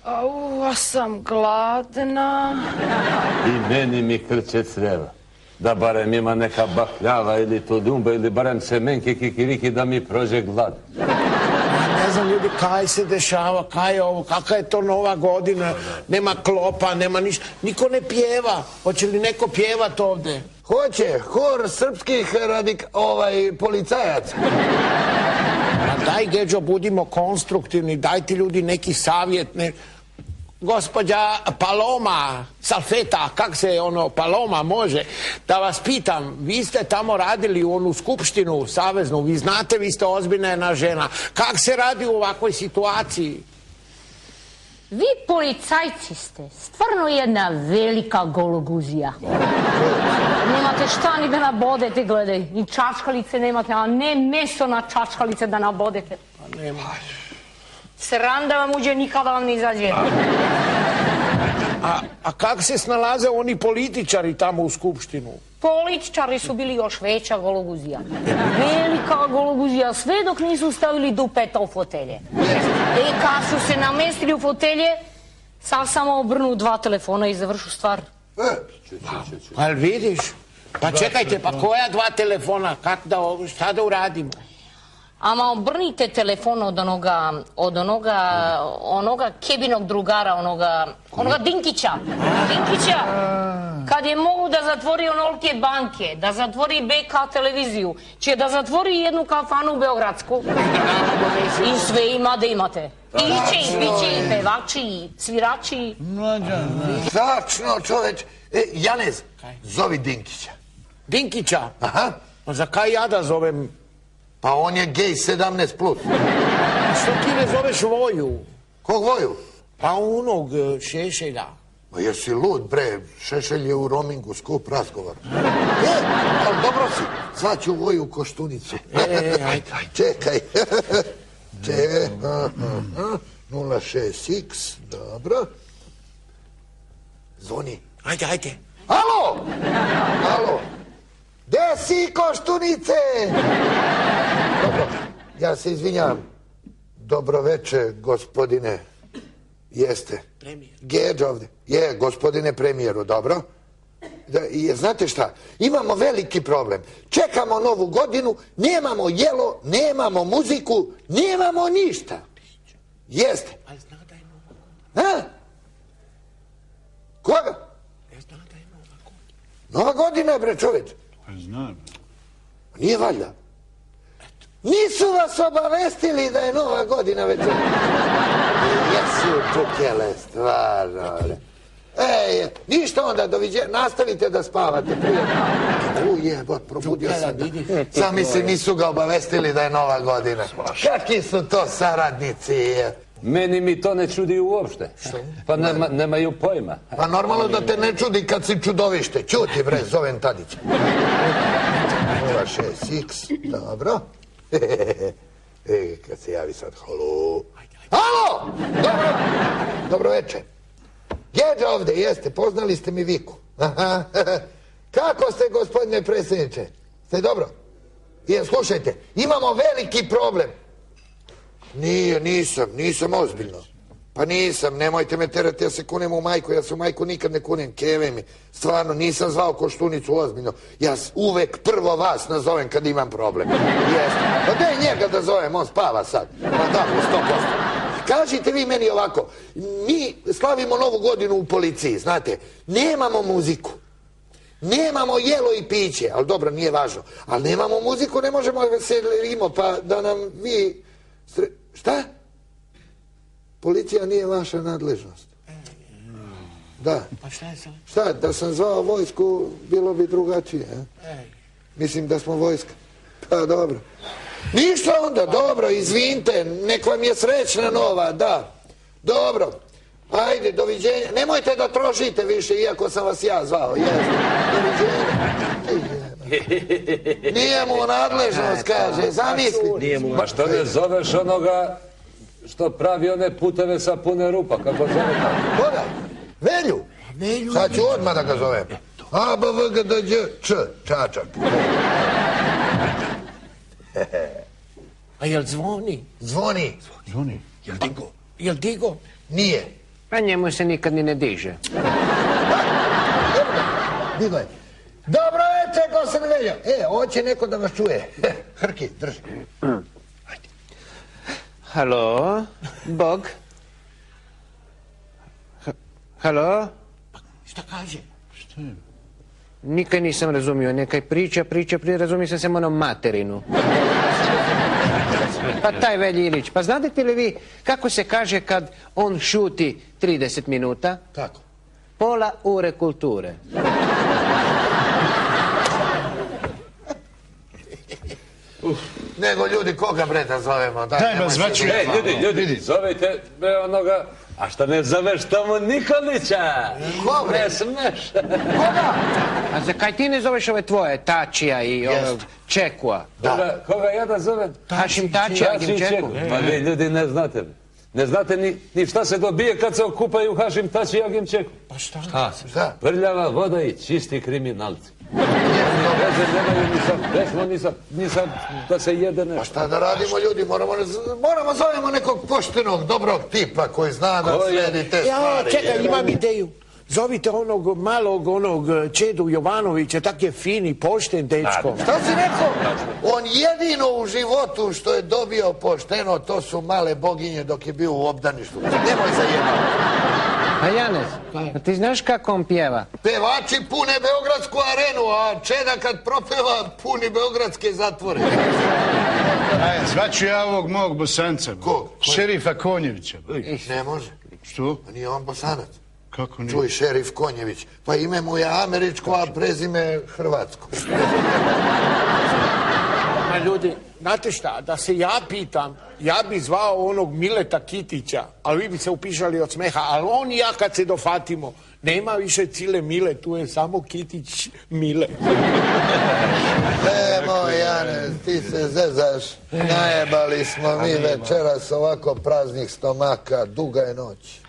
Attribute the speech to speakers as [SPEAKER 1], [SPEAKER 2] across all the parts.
[SPEAKER 1] A sam gladna.
[SPEAKER 2] I meni mi krče creva. Da barem ima neka bakljava ili tudumba ili barem semenke kikiriki da mi prođe glad.
[SPEAKER 3] Ne znam ljudi kaj se dešava, kaj je ovo, kakva je to Nova godina, nema klopa, nema ništa, niko ne pjeva. Hoće li neko pjevat ovde?
[SPEAKER 4] Hoće, hor srpskih policajaca.
[SPEAKER 3] Daj, Geđo, budimo konstruktivni, dajte ljudi neki savjet. Gospođa Paloma, Salfeta, kak se Paloma može, da vas pitam, vi ste tamo radili u onu skupštinu saveznu, vi znate, vi ste ozbiljna jedna žena, kak se radi u ovakvoj situaciji?
[SPEAKER 5] Vi policajci ste stvarno jedna velika gologuzija. Nemate šta ni da nabodete, gledaj, ni čačkalice nemate, a ne meso na čačkalice da nabodete.
[SPEAKER 3] Pa nema.
[SPEAKER 5] Sram da vam uđe, nikada vam ne izađe.
[SPEAKER 3] A kak se snalaze oni političari tamo u skupštinu?
[SPEAKER 5] Političari su bili još veća gologuzija. Velika gologuzija, sve dok nisu stavili dupeta u fotelje. Kad su se namestili u fotelje, sad samo obrnu 2 telefona i završu stvar.
[SPEAKER 3] Ali vidiš? Pa čekajte, pa koja 2 telefona? Šta da uradimo?
[SPEAKER 5] Ama obrnite telefon od onoga Kebinog drugara, onoga Dinkića. Dinkića, kad je mogu da zatvori onolike banke, da zatvori BK televiziju, će da zatvori jednu kafanu u Beogradsku. I sve ima da imate. Piće, pevači, svirači.
[SPEAKER 4] Tačno, čoveč. Janez, zovi Dinkića.
[SPEAKER 3] Dinkića?
[SPEAKER 4] Aha.
[SPEAKER 3] Pa za kaj ja da zovem?
[SPEAKER 4] Pa on je gej 17+.
[SPEAKER 3] Što ti ne zoveš Voju?
[SPEAKER 4] Kog Voju?
[SPEAKER 3] Pa onog Šešelja.
[SPEAKER 4] Ma jesi lud, bre, Šešelj je u roamingu, skup razgovor. Ali dobro si, zvaću Voju Koštunicu.
[SPEAKER 3] Ajde.
[SPEAKER 4] Čekaj. 06x, dobro. Zvoni.
[SPEAKER 3] Ajde.
[SPEAKER 4] Alo. Gde si, Koštunice? Dobro, ja se izvinjam. Dobro večer, gospodine. Jeste.
[SPEAKER 3] Premijer.
[SPEAKER 4] Geđo ovde. Je, gospodine premijeru, dobro. Znate šta, imamo veliki problem. Čekamo Novu godinu, nemamo jelo, nemamo muziku, nemamo ništa. Jeste.
[SPEAKER 3] Ali zna da je Nova godina.
[SPEAKER 4] Koga?
[SPEAKER 3] Zna da je Nova godina.
[SPEAKER 4] Nova godina, bre, čoveč.
[SPEAKER 6] Znam.
[SPEAKER 4] Nije valjda. Nisu vas obavestili da je Nova godina već. Jesu čukele, stvarno. Ništa onda, doviđenja. Nastavite da spavate prije. Jebot, probudio sam. Sam mislim, nisu ga obavestili da je Nova godina. Kakvi su to saradnici?
[SPEAKER 2] Meni mi to ne čudi uopšte. Pa nemaju pojma.
[SPEAKER 4] Pa normalno da te ne čudi kad si čudovište. Ćuti, bre, zovem Tadića. 06x, dobro. Kad se javi sad, halo! Dobro večer. Geđa ovde, jeste, poznali ste mi Viku. Kako ste, gospodine predsjedniče? Ste dobro? Slušajte, imamo veliki problem. Nisam ozbiljno. Pa nisam, nemojte me terati, ja se kunem u majku, ja se u majku nikad ne kunem, keve mi. Stvarno, nisam zvao Koštunicu ozbiljno. Ja uvek prvo vas nazovem kad imam problem. Jeste. Pa daj njega da zovem, on spava sad. Pa tako, 100%. Kažite vi meni ovako, mi slavimo Novu godinu u policiji, znate, nemamo muziku. Nemamo jelo i piće, ali dobro, nije važno. Ali nemamo muziku, ne možemo veselimo, pa da nam vi... Šta? Policija nije vaša nadležnost. Da.
[SPEAKER 3] Pa šta je sad?
[SPEAKER 4] Šta, da sam zvao vojsku, bilo bi drugačije. Mislim da smo vojska. Pa dobro. Ništa onda, dobro, izvinite, nek vam je srećna nova, da. Dobro. Ajde, doviđenja. Nemojte da trošite više, iako sam vas ja zvao. Doviđenja. Nije mu nadležnost, kaže, zamisli.
[SPEAKER 2] Pa što ne zoveš onoga što pravi one puteve sa pune rupa, kako zove tako?
[SPEAKER 4] Koga? Velju? Sad ću odmah da ga zovem. A, B, V, G, D, Đ, Č, Čačak.
[SPEAKER 3] A jel zvoni?
[SPEAKER 4] Zvoni.
[SPEAKER 6] Zvoni.
[SPEAKER 3] Jel digo?
[SPEAKER 4] Nije.
[SPEAKER 3] Pa njemu se nikad ni ne diže.
[SPEAKER 4] Digo je. Dobro večer, gospod Veljo. Hoće neko da vas čuje. Hrki, drži.
[SPEAKER 3] Halo, Bog? Halo?
[SPEAKER 4] Šta kaže?
[SPEAKER 3] Nikaj nisam razumio, nekaj priča, razumio sam samo ono materinu. Pa taj Velji Ilić, pa znate li vi kako se kaže kad on šuti 30 minuta?
[SPEAKER 4] Kako?
[SPEAKER 3] Pola ure kulture.
[SPEAKER 4] Nego ljudi, koga bre da zovemo?
[SPEAKER 6] Daj me zvaću.
[SPEAKER 2] Ljudi, zovete bre onoga, a šta ne zoveš tomu Nikolića?
[SPEAKER 4] Ko bre?
[SPEAKER 2] Ne smeš.
[SPEAKER 4] Koga?
[SPEAKER 3] A za kaj ti ne zoveš ove tvoje, Tačija i ovog Čekua?
[SPEAKER 2] Koga ja da zovem?
[SPEAKER 3] Hašim Tačija, Agim Čeku.
[SPEAKER 2] Pa vi ljudi ne znate. Ne znate ni šta se dobije kad se okupaju Hašim Tači i Agim Čeku.
[SPEAKER 3] Pa šta?
[SPEAKER 4] Šta?
[SPEAKER 2] Prljava voda i čisti kriminalci. Veze nemaju ni sa da se jede nešto.
[SPEAKER 4] Pa šta da radimo ljudi, moramo zovemo nekog poštenog, dobrog tipa koji zna da slijedi te stvari.
[SPEAKER 3] Čekaj, imam ideju. Zovite onog malog, Čedu Jovanovića, tak je fini, pošten dečko.
[SPEAKER 4] Šta si rekao? On jedino u životu što je dobio pošteno, to su male boginje dok je bio u obdaništu. Nemoj zajebati.
[SPEAKER 3] A Janez, a ti znaš kako on pjeva?
[SPEAKER 4] Pevači pune Beogradsku arenu, a Čeda kad propeva puni beogradske zatvore.
[SPEAKER 6] Ajde, zvaću ja ovog mog Bosanca.
[SPEAKER 4] Kog?
[SPEAKER 6] Šerifa Konjevića.
[SPEAKER 4] Ne može.
[SPEAKER 6] Što?
[SPEAKER 4] Nije on Bosanac.
[SPEAKER 6] Kako nije?
[SPEAKER 4] Čuj, šerif Konjević. Pa ime mu je američko, a prezime hrvatsko.
[SPEAKER 3] Ma ljudi, znate šta, da se ja pitam, ja bi zvao onog Mileta Kitića, ali vi bi se upišali od smeha, ali on i ja kad se dofatimo, nema više Cile Mile, tu je samo Kitić Mile.
[SPEAKER 4] Moj Janez, ti se zezaš. Najebali smo mi večeras ovako praznih stomaka, duga je noć.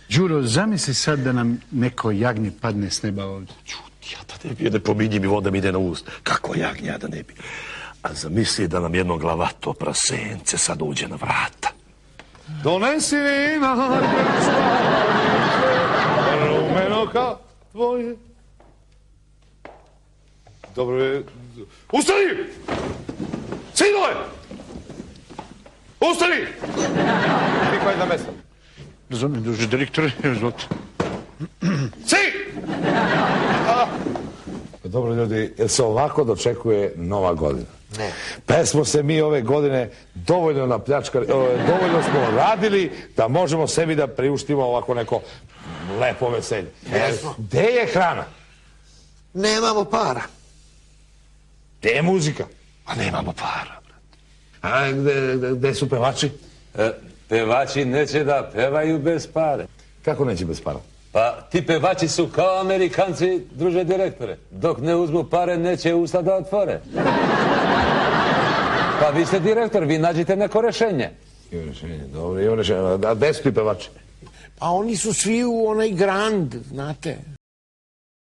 [SPEAKER 6] Đuro, zamisli sad da nam neko jagnje padne s neba ovdje.
[SPEAKER 7] Ja da ne bi, ne pominji mi, voda mi ide na ust. Kako jagnje, ja da ne bi. A zamisli da nam jedno glavato prasence sad uđe na vrata.
[SPEAKER 6] Donesi vina, rumenoka tvoje. Dobro je. Ustani! Sinove! Ustani!
[SPEAKER 8] Niko je na mjesto.
[SPEAKER 6] Razumijem, duže, direktore, izvolite. Si!
[SPEAKER 8] Dobro ljudi, jer se ovako dočekuje nova godina.
[SPEAKER 4] Ne.
[SPEAKER 8] Pa smo se mi ove godine dovoljno napljačkali, dovoljno smo radili da možemo sebi da priuštimo ovako neko lepo veselje. Gde je hrana?
[SPEAKER 4] Nemamo para.
[SPEAKER 8] Gde je muzika?
[SPEAKER 7] A nemamo para.
[SPEAKER 8] A gde su pevači?
[SPEAKER 2] Pevači neće da pevaju bez pare.
[SPEAKER 8] Kako neće bez para?
[SPEAKER 2] Pa ti pevači su kao Amerikanci, druže direktore. Dok ne uzmu pare, neće usta da otvore. Pa vi ste direktor, vi nađite neko rešenje.
[SPEAKER 8] Ima rešenje, dobro, ima rešenje. A gde su ti pevači?
[SPEAKER 3] Pa oni su svi u onaj Grand, znate.